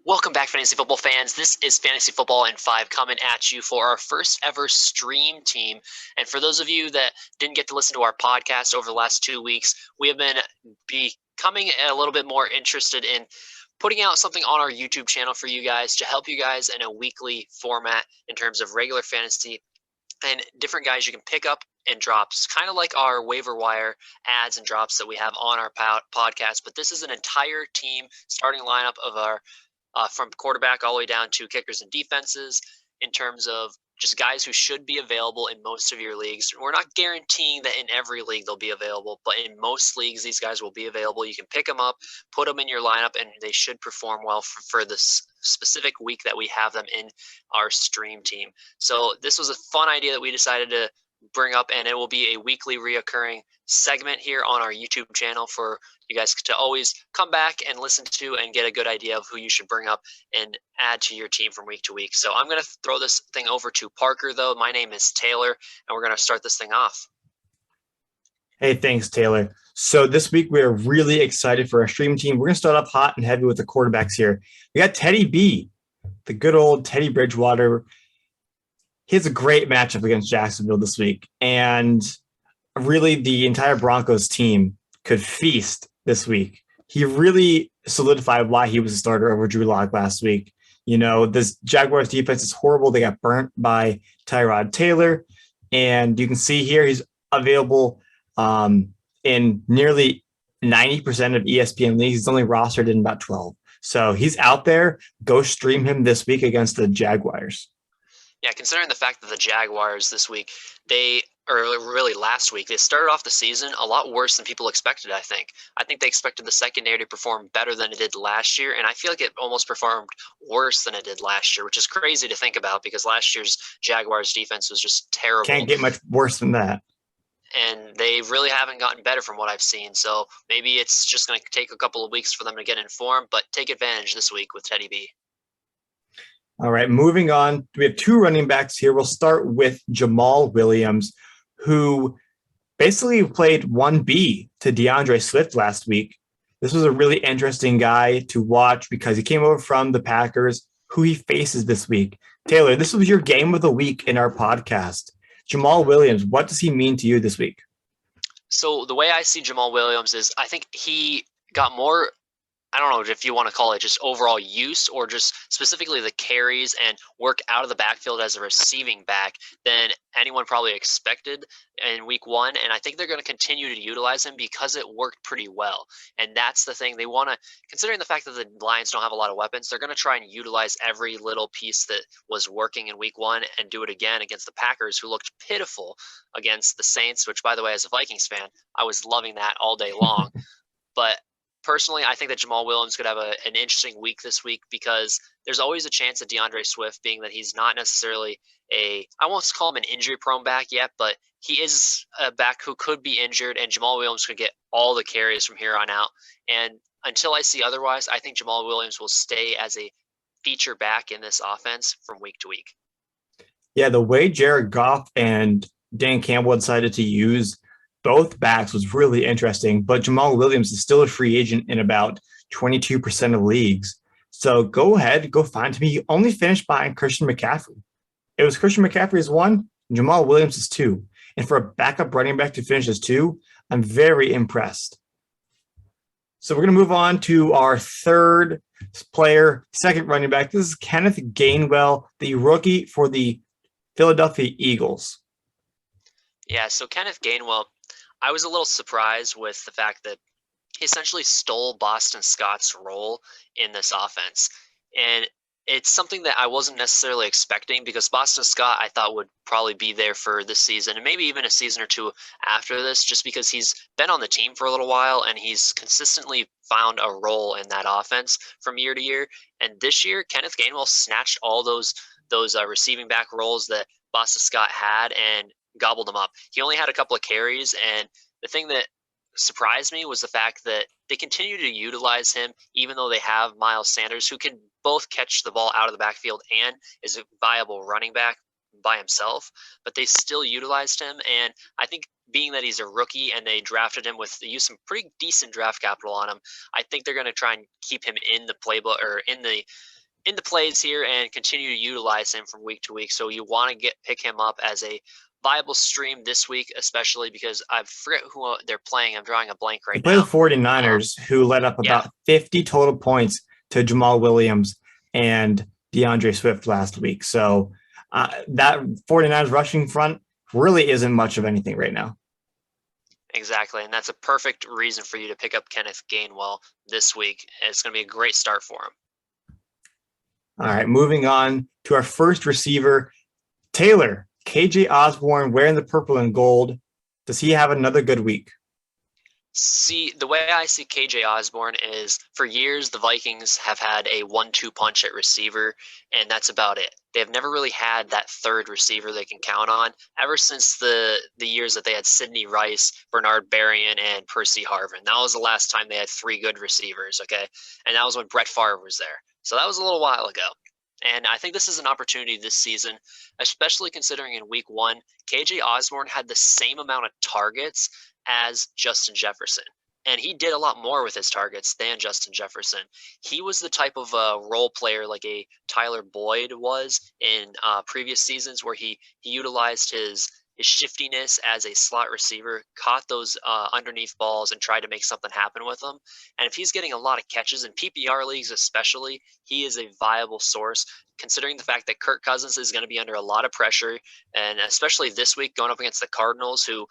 Welcome back, fantasy football fans. This is Fantasy Football in 5 coming at you for our first ever stream team. And for those of you that didn't get to listen to our podcast over the last 2 weeks, we have been becoming a little bit more interested in putting out something on our YouTube channel for you guys to help you guys in a weekly format in terms of regular fantasy and different guys you can pick up and drops, kind of like our waiver wire ads and drops that we have on our podcast. But this is an entire team starting lineup of our from quarterback all the way down to kickers and defenses in terms of just guys who should be available in most of your leagues. We're not guaranteeing that in every league they'll be available, but in most leagues, these guys will be available. You can pick them up, put them in your lineup, and they should perform well for this specific week that we have them in our stream team. So this was a fun idea that we decided to bring up, and it will be a weekly reoccurring segment here on our YouTube channel for you guys to always come back and listen to and get a good idea of who you should bring up and add to your team from week to week. So I'm going to throw this thing over to Parker, though. My name is Taylor, and we're going to start this thing off. Hey, thanks, Taylor. So this week we are really excited for our stream team. We're going to start off hot and heavy with the quarterbacks here. We got Teddy B, the good old Teddy Bridgewater. He has a great matchup against Jacksonville this week, and really the entire Broncos team could feast this week. He really solidified why he was a starter over Drew Lock last week. You know, this Jaguars defense is horrible. They got burnt by Tyrod Taylor, and you can see here he's available in nearly 90% of ESPN leagues. He's only rostered in about 12. So he's out there. Go stream him this week against the Jaguars. Yeah, considering the fact that the Jaguars this week, really last week, they started off the season a lot worse than people expected, I think. I think they expected the secondary to perform better than it did last year, and I feel like it almost performed worse than it did last year, which is crazy to think about because last year's Jaguars defense was just terrible. Can't get much worse than that. And they really haven't gotten better from what I've seen. So maybe it's just going to take a couple of weeks for them to get informed, but take advantage this week with Teddy B. All right, moving on. We have two running backs here. We'll start with Jamaal Williams, who basically played 1B to DeAndre Swift last week. This was a really interesting guy to watch because he came over from the Packers, who he faces this week. Taylor, this was your game of the week in our podcast. Jamaal Williams, what does he mean to you this week? So the way I see Jamaal Williams is I think he got more, I don't know if you want to call it just overall use or just specifically the carries and work out of the backfield as a receiving back than anyone probably expected in week one. And I think they're going to continue to utilize him because it worked pretty well. And that's the thing. They want to, considering the fact that the Lions don't have a lot of weapons, they're going to try and utilize every little piece that was working in week one and do it again against the Packers, who looked pitiful against the Saints, which, by the way, as a Vikings fan, I was loving that all day long. But personally, I think that Jamaal Williams could have an interesting week this week because there's always a chance that DeAndre Swift, being that he's not necessarily I won't call him an injury-prone back yet, but he is a back who could be injured, and Jamaal Williams could get all the carries from here on out. And until I see otherwise, I think Jamaal Williams will stay as a feature back in this offense from week to week. Yeah, the way Jared Goff and Dan Campbell decided to use both backs was really interesting, but Jamaal Williams is still a free agent in about 22% of leagues. So go ahead, go find him. He only finished behind Christian McCaffrey. It was Christian McCaffrey as 1, Jamaal Williams is 2. And for a backup running back to finish as 2, I'm very impressed. So we're going to move on to our third player, second running back. This is Kenneth Gainwell, the rookie for the Philadelphia Eagles. Yeah, so Kenneth Gainwell, I was a little surprised with the fact that he essentially stole Boston Scott's role in this offense. And it's something that I wasn't necessarily expecting because Boston Scott, I thought, would probably be there for this season and maybe even a season or two after this, just because he's been on the team for a little while and he's consistently found a role in that offense from year to year. And this year, Kenneth Gainwell snatched all those receiving back roles that Boston Scott had and gobbled them up. He only had a couple of carries, and the thing that surprised me was the fact that they continue to utilize him even though they have Miles Sanders, who can both catch the ball out of the backfield and is a viable running back by himself, but they still utilized him. And I think being that he's a rookie and they drafted him with they used some pretty decent draft capital on him, I think they're going to try and keep him in the playbook or in the into plays here and continue to utilize him from week to week. So you want to pick him up as a viable stream this week, especially because I forget who they're playing. I'm drawing a blank right now. They play the 49ers, who let up about 50 total points to Jamaal Williams and DeAndre Swift last week. So that 49ers rushing front really isn't much of anything right now. Exactly, and that's a perfect reason for you to pick up Kenneth Gainwell this week. It's going to be a great start for him. All right, moving on to our first receiver, Taylor. KJOsborne wearing the purple and gold. Does he have another good week? See, the way I see KJOsborne is for years the Vikings have had a 1-2 punch at receiver, and that's about it. They have never really had that third receiver they can count on ever since the years that they had Sidney Rice, Bernard Berrien, and Percy Harvin. That was the last time they had three good receivers, okay? And that was when Brett Favre was there. So that was a little while ago. And I think this is an opportunity this season, especially considering in week 1, KJOsborne had the same amount of targets as Justin Jefferson. And he did a lot more with his targets than Justin Jefferson. He was the type of role player like a Tyler Boyd was in previous seasons, where he utilized his shiftiness as a slot receiver, caught those underneath balls and tried to make something happen with them. And if he's getting a lot of catches in PPR leagues especially, he is a viable source, considering the fact that Kirk Cousins is going to be under a lot of pressure, and especially this week going up against the Cardinals, who,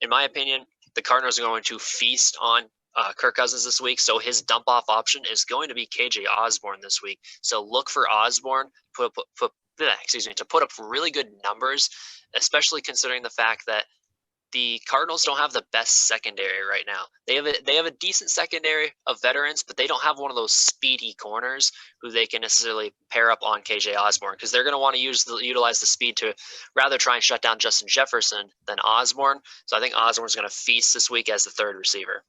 in my opinion, the Cardinals are going to feast on Kirk Cousins this week. So his dump-off option is going to be KJOsborne this week. So look for Osborne to put up really good numbers, especially considering the fact that the Cardinals don't have the best secondary right now. They have a decent secondary of veterans, but they don't have one of those speedy corners who they can necessarily pair up on KJOsborne, because they're going to want to utilize the speed to rather try and shut down Justin Jefferson than Osborne. So I think Osborne's going to feast this week as the third receiver.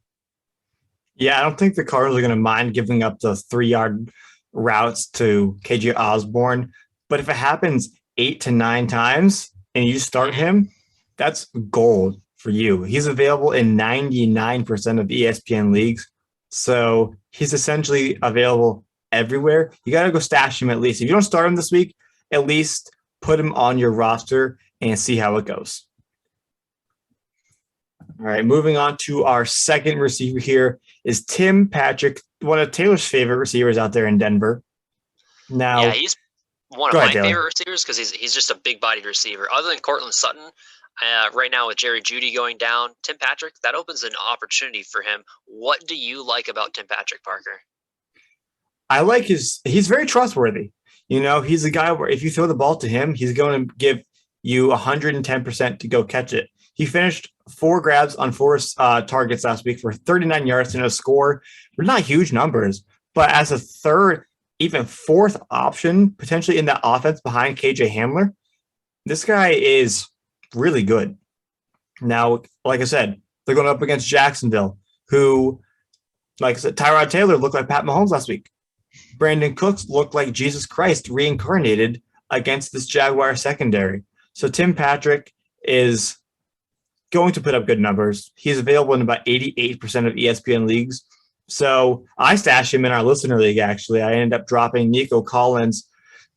Yeah, I don't think the Cardinals are going to mind giving up the 3-yard routes to KJOsborne, but if it happens 8 to 9 times and you start him, that's gold for you. He's available in 99% of ESPN leagues. So he's essentially available everywhere. You got to go stash him at least. If you don't start him this week, at least put him on your roster and see how it goes. All right, moving on to our second receiver here is Tim Patrick, one of Taylor's favorite receivers out there in Denver. Now, yeah, he's one of my favorite receivers because he's just a big-bodied receiver. Other than Cortland Sutton, right now with Jerry Jeudy going down, Tim Patrick, that opens an opportunity for him. What do you like about Tim Patrick, Parker? I like he's very trustworthy. You know, he's a guy where if you throw the ball to him, he's going to give you 110% to go catch it. He finished 4 grabs on 4 targets last week for 39 yards and a score. They're not huge numbers, but as a third, even fourth option, potentially in that offense behind KJ Hamler, this guy is really good. Now, like I said, they're going up against Jacksonville, who, like I said, Tyrod Taylor looked like Pat Mahomes last week. Brandon Cooks looked like Jesus Christ reincarnated against this Jaguar secondary. So Tim Patrick is going to put up good numbers. He's available in about 88% of ESPN leagues. So I stashed him in our listener league, actually. I ended up dropping Nico Collins.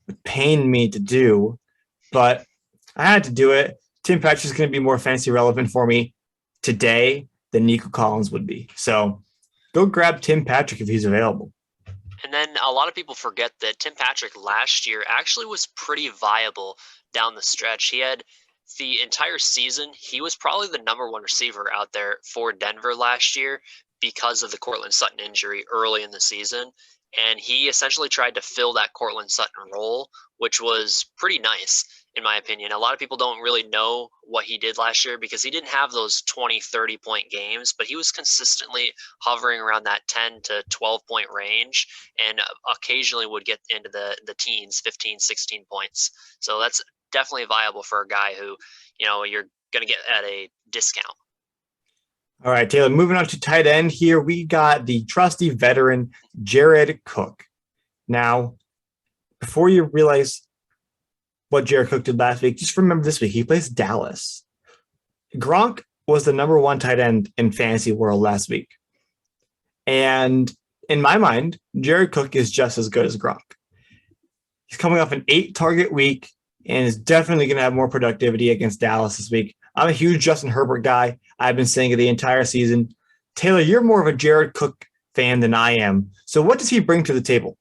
It pained me to do, but I had to do it. Tim Patrick is going to be more fantasy relevant for me today than Nico Collins would be. So go grab Tim Patrick if he's available. And then a lot of people forget that Tim Patrick last year actually was pretty viable down the stretch. He had the entire season, he was probably the number 1 receiver out there for Denver last year because of the Cortland Sutton injury early in the season. And he essentially tried to fill that Cortland Sutton role, which was pretty nice, in my opinion. A lot of people don't really know what he did last year because he didn't have those 20, 30-point games, but he was consistently hovering around that 10 to 12-point range and occasionally would get into the teens, 15, 16 points. So that's definitely viable for a guy who, you know, you're going to get at a discount. All right, Taylor, moving on to tight end here, we got the trusty veteran Jared Cook. Now, before you realize what Jared Cook did last week, just remember this week, he plays Dallas. Gronk was the number 1 tight end in fantasy world last week. And in my mind, Jared Cook is just as good as Gronk. He's coming off an 8-target week and is definitely going to have more productivity against Dallas this week. I'm a huge Justin Herbert guy. I've been saying it the entire season. Taylor, you're more of a Jared Cook fan than I am. So what does he bring to the table?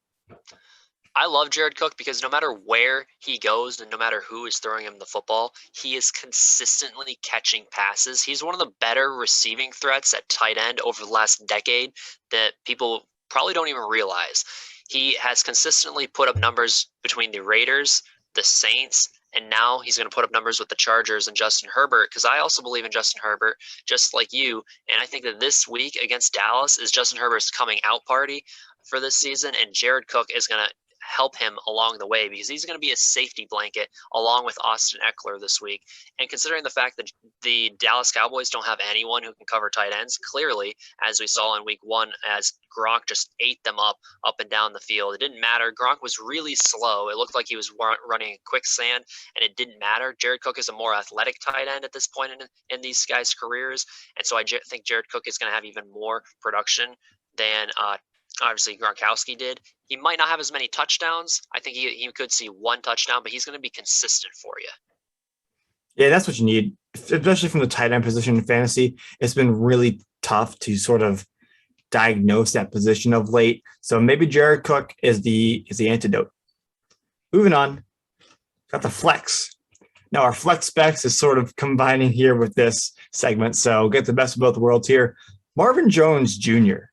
I love Jared Cook because no matter where he goes and no matter who is throwing him the football, he is consistently catching passes. He's one of the better receiving threats at tight end over the last decade that people probably don't even realize. He has consistently put up numbers between the Raiders, the Saints, and now he's going to put up numbers with the Chargers and Justin Herbert, because I also believe in Justin Herbert, just like you. And I think that this week against Dallas is Justin Herbert's coming out party for this season, and Jared Cook is going to help him along the way because he's going to be a safety blanket along with Austin Eckler this week. And considering the fact that the Dallas Cowboys don't have anyone who can cover tight ends, clearly, as we saw in week 1, as Gronk just ate them up and down the field. It didn't matter. Gronk was really slow. It looked like he was running in quicksand, and it didn't matter. Jared Cook is a more athletic tight end at this point in these guys' careers. And so I think Jared Cook is going to have even more production than obviously Gronkowski did. He might not have as many touchdowns. I think he could see 1 touchdown, but he's going to be consistent for you. Yeah, that's what you need, especially from the tight end position in fantasy. It's been really tough to sort of diagnose that position of late. So maybe Jared Cook is the antidote. Moving on, got the flex. Now our flex specs is sort of combining here with this segment. So get the best of both worlds here. Marvin Jones Jr.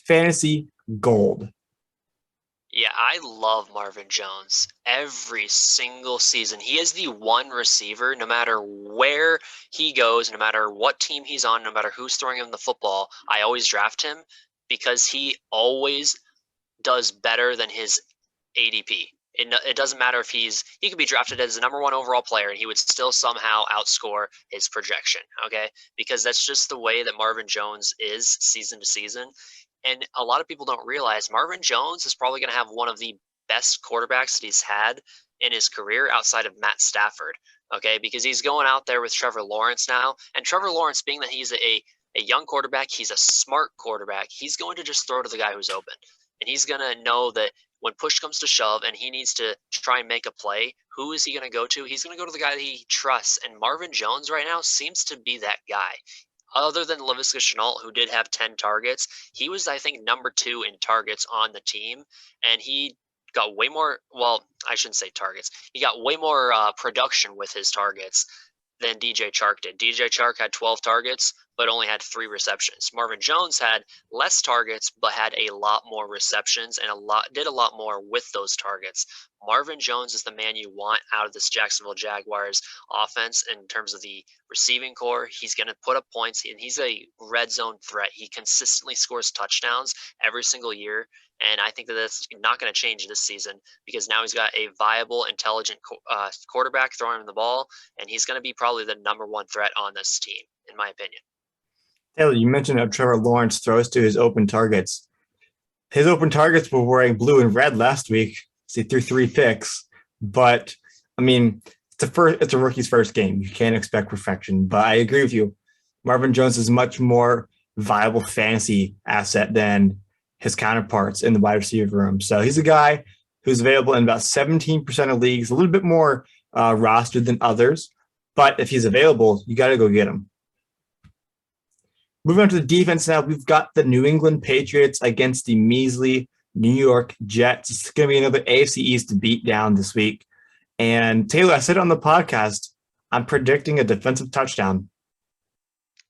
Fantasy gold. Yeah, I love Marvin Jones every single season. He is the one receiver, no matter where he goes, no matter what team he's on, no matter who's throwing him the football, I always draft him because he always does better than his ADP. It doesn't matter if he could be drafted as the number 1 overall player and he would still somehow outscore his projection, okay? Because that's just the way that Marvin Jones is season to season. And a lot of people don't realize Marvin Jones is probably going to have one of the best quarterbacks that he's had in his career outside of Matt Stafford, okay? Because he's going out there with Trevor Lawrence now. And Trevor Lawrence, being that he's a young quarterback, he's a smart quarterback. He's going to just throw to the guy who's open. And he's going to know that when push comes to shove and he needs to try and make a play, who is he going to go to? He's going to go to the guy that he trusts. And Marvin Jones right now seems to be that guy. Other than Laviska Shenault, who did have 10 targets, he was, I think, number 2 in targets on the team. And he got way more, well, I shouldn't say targets. He got way more production with his targets than DJ Chark did. DJ Chark had 12 targets, but only had 3 receptions. Marvin Jones had less targets, but had a lot more receptions and did a lot more with those targets. Marvin Jones is the man you want out of this Jacksonville Jaguars offense in terms of the receiving core. He's going to put up points, and he's a red zone threat. He consistently scores touchdowns every single year. And I think that that's not going to change this season because now he's got a viable, intelligent quarterback throwing him the ball, and he's going to be probably the number 1 threat on this team, in my opinion. Taylor, you mentioned how Trevor Lawrence throws to his open targets. His open targets were wearing blue and red last week. So he threw 3 picks. But, I mean, it's a rookie's first game. You can't expect perfection. But I agree with you. Marvin Jones is much more viable fantasy asset than his counterparts in the wide receiver room. So he's a guy who's available in about 17% of leagues, a little bit more rostered than others. But if he's available, you got to go get him. Moving on to the defense now, we've got the New England Patriots against the measly New York Jets. It's going to be another AFC East beatdown this week. And Taylor, I said on the podcast, I'm predicting a defensive touchdown.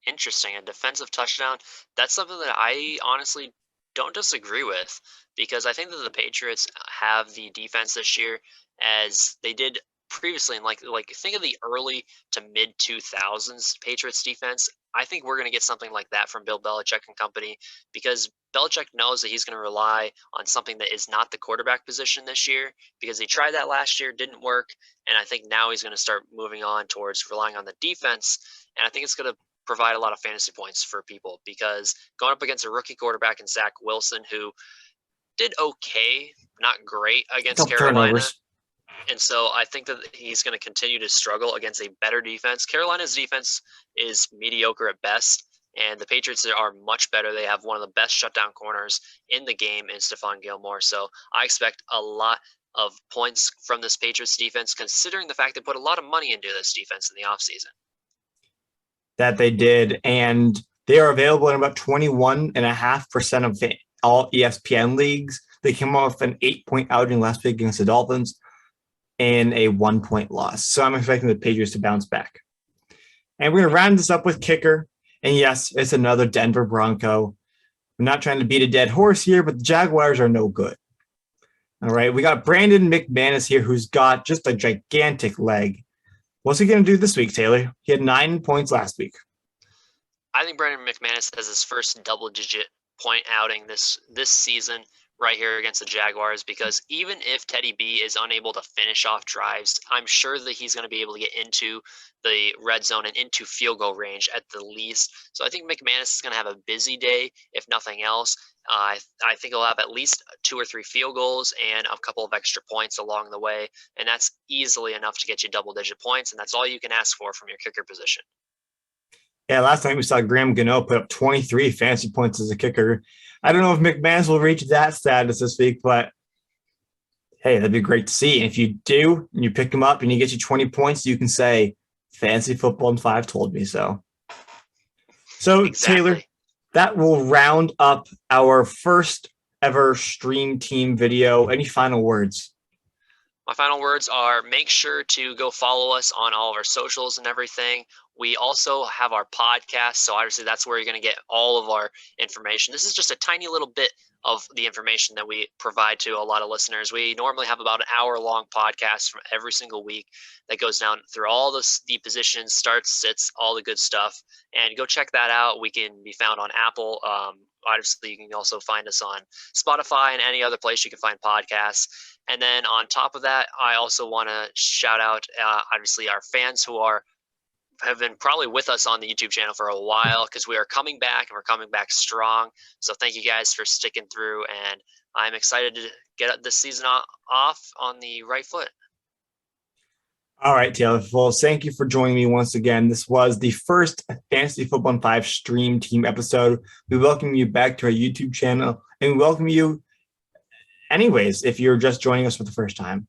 Interesting. A defensive touchdown. That's something that I honestly don't disagree with because I think that the Patriots have the defense this year as they did previously. And like think of the early to mid 2000s Patriots defense. I think we're going to get something like that from Bill Belichick and company because Belichick knows that he's going to rely on something that is not the quarterback position this year because he tried that last year, didn't work. And I think now he's going to start moving on towards relying on the defense. And I think it's going to provide a lot of fantasy points for people because going up against a rookie quarterback in Zach Wilson, who did okay, not great against Carolina. Turnovers. And so I think that he's going to continue to struggle against a better defense. Carolina's defense is mediocre at best, and the Patriots are much better. They have one of the best shutdown corners in the game in Stephon Gilmore. So I expect a lot of points from this Patriots defense, considering the fact they put a lot of money into this defense in the offseason. That they did, and they are available in about 21.5% of all ESPN leagues. They came off an 8-point outing last week against the Dolphins and a 1-point loss. So I'm expecting the Patriots to bounce back. And we're going to round this up with kicker. And yes, it's another Denver Bronco. I'm not trying to beat a dead horse here, but the Jaguars are no good. All right, we got Brandon McManus here, who's got just a gigantic leg. What's he going to do this week, Taylor? He had 9 points last week. I think Brandon McManus has his first double-digit point outing this season right here against the Jaguars, because even if Teddy B is unable to finish off drives, I'm sure that he's going to be able to get into the red zone and into field goal range at the least. So I think McManus is going to have a busy day, if nothing else. I think he'll have at least 2 or 3 field goals and a couple of extra points along the way, and that's easily enough to get you double-digit points, and that's all you can ask for from your kicker position. Yeah, last night we saw Graham Gano put up 23 fantasy points as a kicker. I don't know if McManus will reach that status this week, but hey, that'd be great to see. And if you do, and you pick him up and he gets you 20 points, you can say, Fantasy Football in 5 told me so. So, exactly. Taylor, that will round up our first ever stream team video. Any final words? My final words are, make sure to go follow us on all of our socials and everything. We also have our podcast, so obviously that's where you're going to get all of our information. This is just a tiny little bit of the information that we provide to a lot of listeners. We normally have about an hour-long podcast from every single week that goes down through all the positions, starts, sits, all the good stuff. And go check that out. We can be found on Apple. Obviously, you can also find us on Spotify and any other place you can find podcasts. And then on top of that, I also want to shout out, obviously, our fans who have been probably with us on the YouTube channel for a while, because we are coming back and we're coming back strong. So thank you guys for sticking through, and I'm excited to get this season off on the right foot. All right, Taylor. Well, thank you for joining me once again. This was the first Fantasy Football in 5 stream team episode. We welcome you back to our YouTube channel, and we welcome you anyways if you're just joining us for the first time.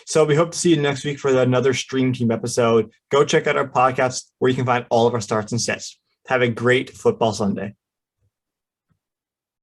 So we hope to see you next week for another stream team episode. Go check out our podcast where you can find all of our starts and sets. Have a great football Sunday.